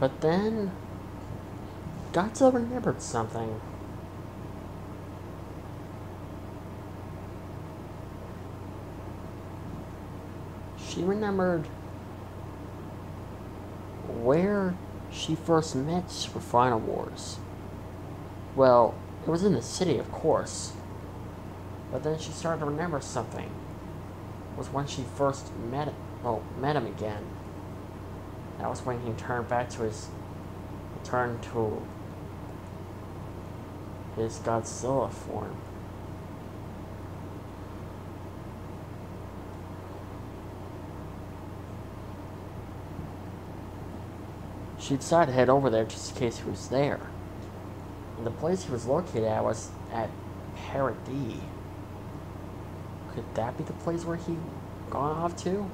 But then, Godzilla remembered something. She remembered where she first met Super Final Wars. Well, it was in the city, of course. But then she started to remember something. It was when she first met him again. That was when he returned to his Godzilla form. She decided to head over there just in case he was there. And the place he was located at was at Paradis. Could that be the place where he gone off to?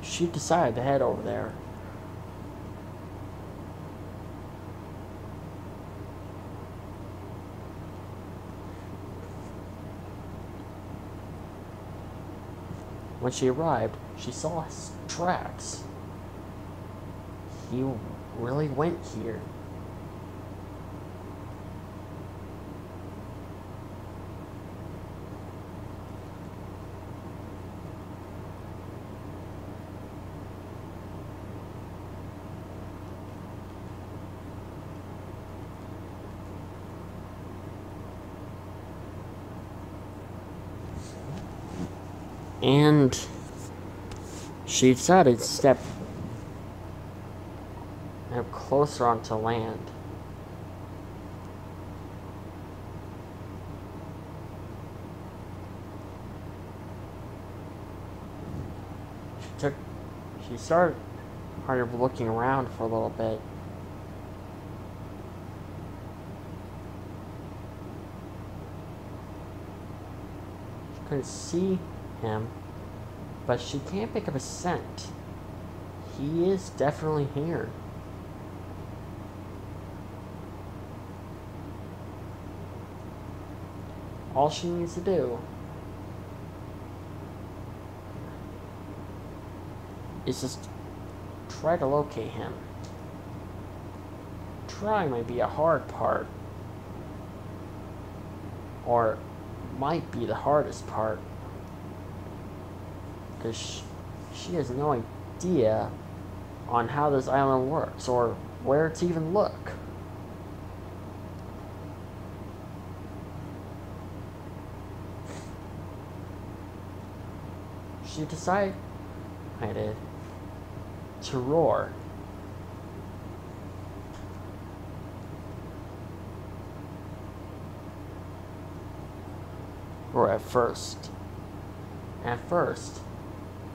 She decided to head over there. When she arrived, she saw his tracks. He really went here. And she decided to step closer onto land. She started looking around for a little bit. She couldn't see him, but she can't pick up a scent. He is definitely here. All she needs to do is just try to locate him. Trying might be a hard part, or might be the hardest part, because she has no idea on how this island works or where to even look. She decided to roar. Or at first,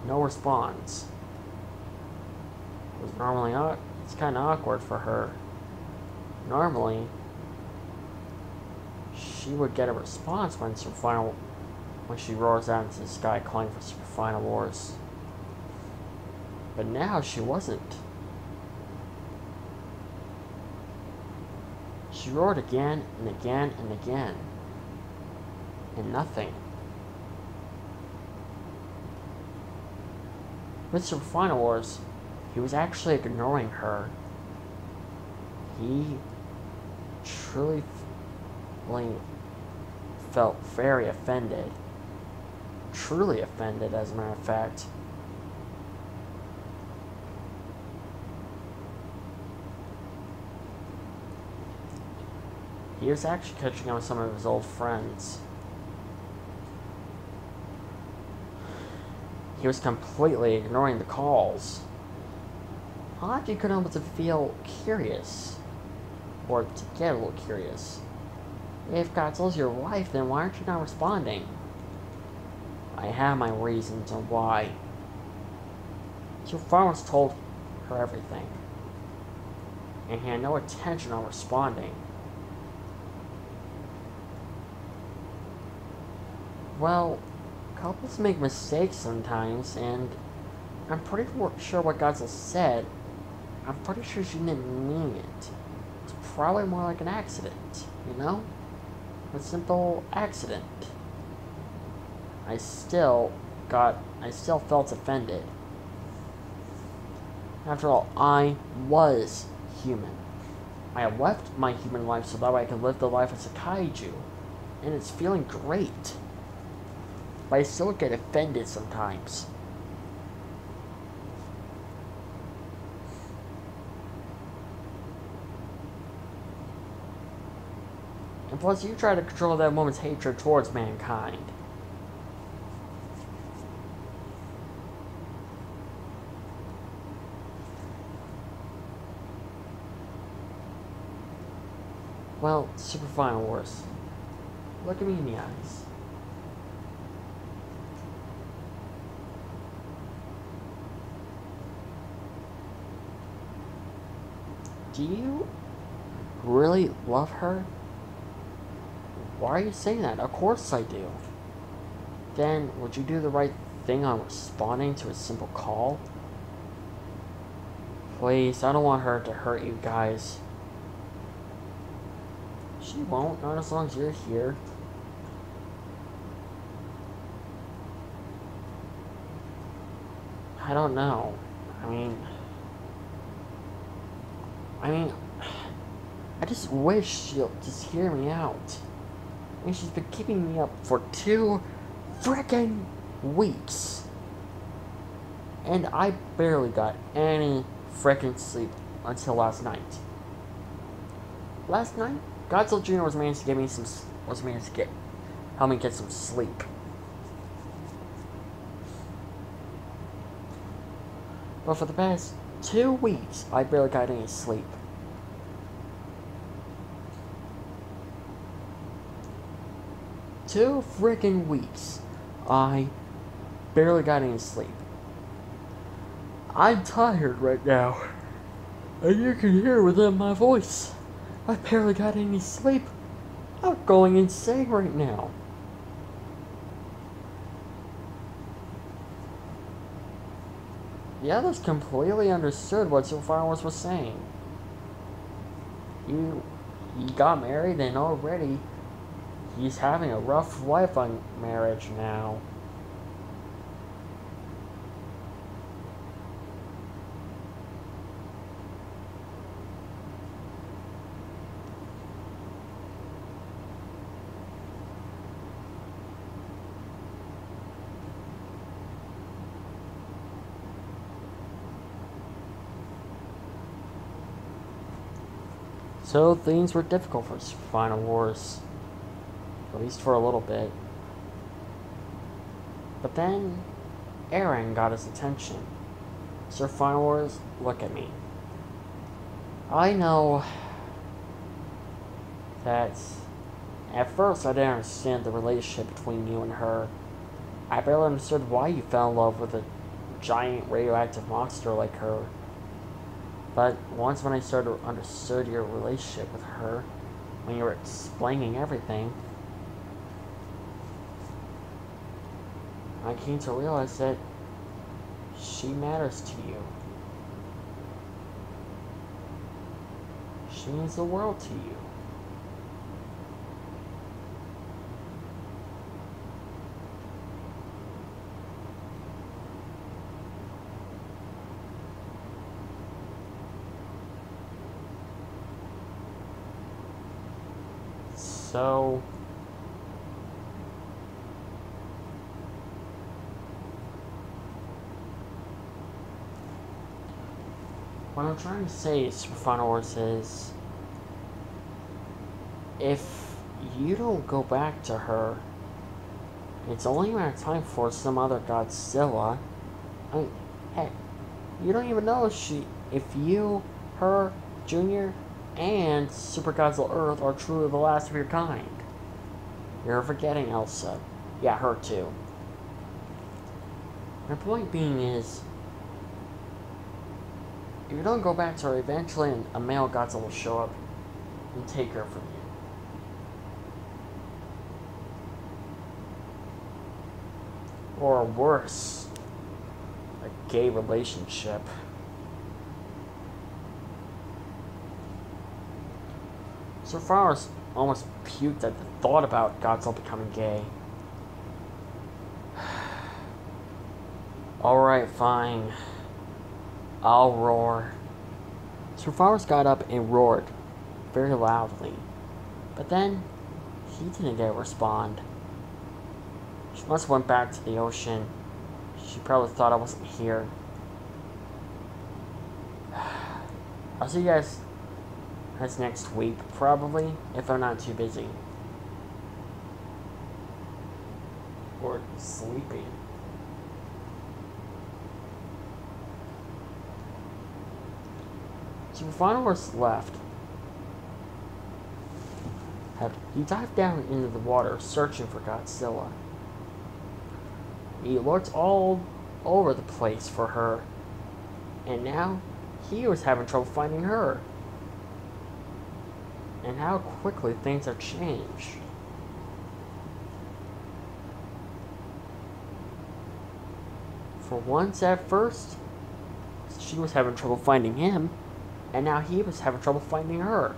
no response. It's kind of awkward for her. Normally, she would get a response when she roars out into the sky calling for Super Final Wars. But now she wasn't. She roared again and again and again. And nothing. With Super Final Wars, he was actually ignoring her. He truly felt very offended. Truly offended, as a matter of fact. He was actually catching up with some of his old friends. He was completely ignoring the calls. Haji couldn't help but to feel curious. Or to get a little curious. If Godzilla's your wife, then why aren't you not responding? I have my reasons on why. Your father told her everything. And he had no intention on responding. Well, couples make mistakes sometimes, and I'm pretty sure what Godzilla said, I'm pretty sure she didn't mean it. It's probably more like an accident, you know? a simple accident. I still felt offended. After all, I was human. I have left my human life so that way I could live the life as a kaiju. And it's feeling great. But I still get offended sometimes. And plus, you try to control that woman's hatred towards mankind. Well, Super Final Wars. Look at me in the eyes. Do you really love her? Why are you saying that? Of course I do. Then, would you do the right thing on responding to a simple call? Please, I don't want her to hurt you guys. She won't, not as long as you're here. I don't know. I mean, I just wish she'll just hear me out. I mean, she's been keeping me up for 2 frickin' weeks. And I barely got any frickin' sleep until last night. Last night, Godzilla Jr. help me get some sleep. But for the past 2 weeks, I barely got any sleep. Two freaking weeks, I barely got any sleep. I'm tired right now, and you can hear within my voice. I barely got any sleep. I'm going insane right now. The others completely understood what Sophia's was saying. You got married and already he's having a rough life on marriage now. So things were difficult for Final Wars, at least for a little bit. But then, Aaron got his attention. Sir Final Wars, look at me. I know that at first I didn't understand the relationship between you and her. I barely understood why you fell in love with a giant radioactive monster like her. But once when I started to understood your relationship with her, when you were explaining everything, I came to realize that she matters to you. She means the world to you. So, what I'm trying to say, Super Final Wars, is if you don't go back to her, it's only a matter of time for some other Godzilla. I mean, heck, you don't even know if you, her, Junior, and Super Godzilla Earth are truly the last of your kind. You're forgetting Elsa. Yeah, her too. My point being is, if you don't go back to her, eventually a male Godzilla will show up and take her from you. Or worse, a gay relationship. So far as almost puked at the thought about Godzilla becoming gay. Alright, fine. I'll roar. Survivors got up and roared very loudly. But then, he didn't get a respond. She must have went back to the ocean. She probably thought I wasn't here. I'll see you guys next week, probably, if I'm not too busy. Or sleeping. So Survivors left. He dived down into the water, searching for Godzilla. He looked all over the place for her, and now he was having trouble finding her. And how quickly things have changed. For once at first, she was having trouble finding him, and now he was having trouble finding her.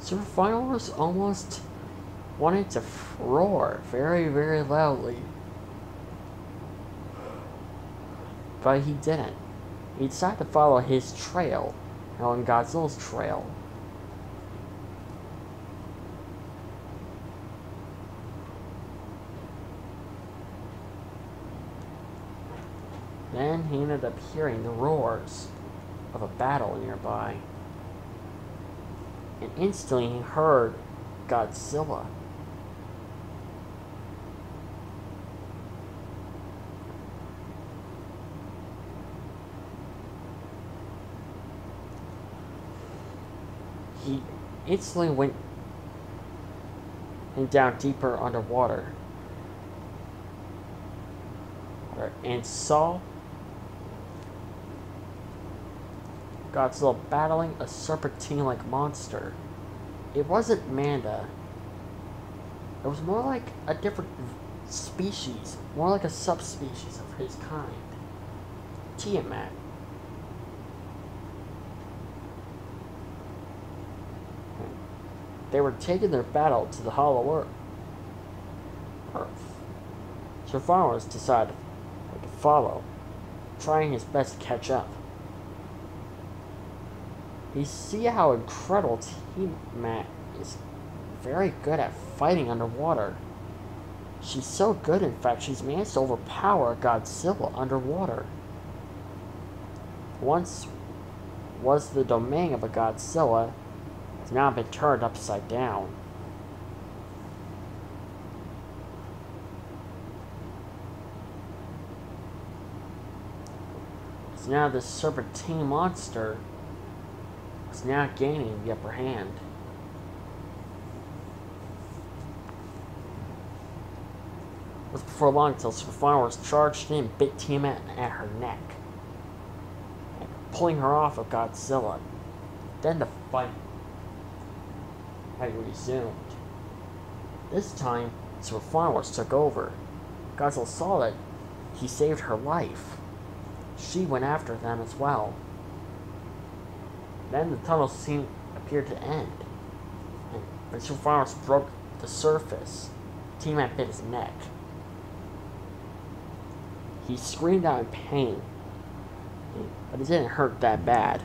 Survivors almost wanted to roar very, very loudly. But he didn't. He decided to follow his trail, on Godzilla's trail. Then he ended up hearing the roars of a battle nearby. And instantly he heard Godzilla. He instantly went down deeper underwater and saw Godzilla battling a serpentine-like monster. It wasn't Manda. It was more like a different species, more like a subspecies of his kind. Tiamat. They were taking their battle to the Hollow Earth. Survivors decided to follow, trying his best to catch up. You see how incredible Tiamat is very good at fighting underwater. She's so good, in fact, she's managed to overpower Godzilla underwater. Once was the domain of a Godzilla, has now been turned upside down. So now this serpentine monster is now gaining the upper hand. It was before long until Survivors charged in and bit Tiamat at her neck, pulling her off of Godzilla. Then the fight had resumed. This time, Survivors took over. Godzilla saw that he saved her life. She went after them as well. Then the tunnel appeared to end. And when Survivors broke the surface, Tiamat bit his neck. He screamed out in pain, but it didn't hurt that bad.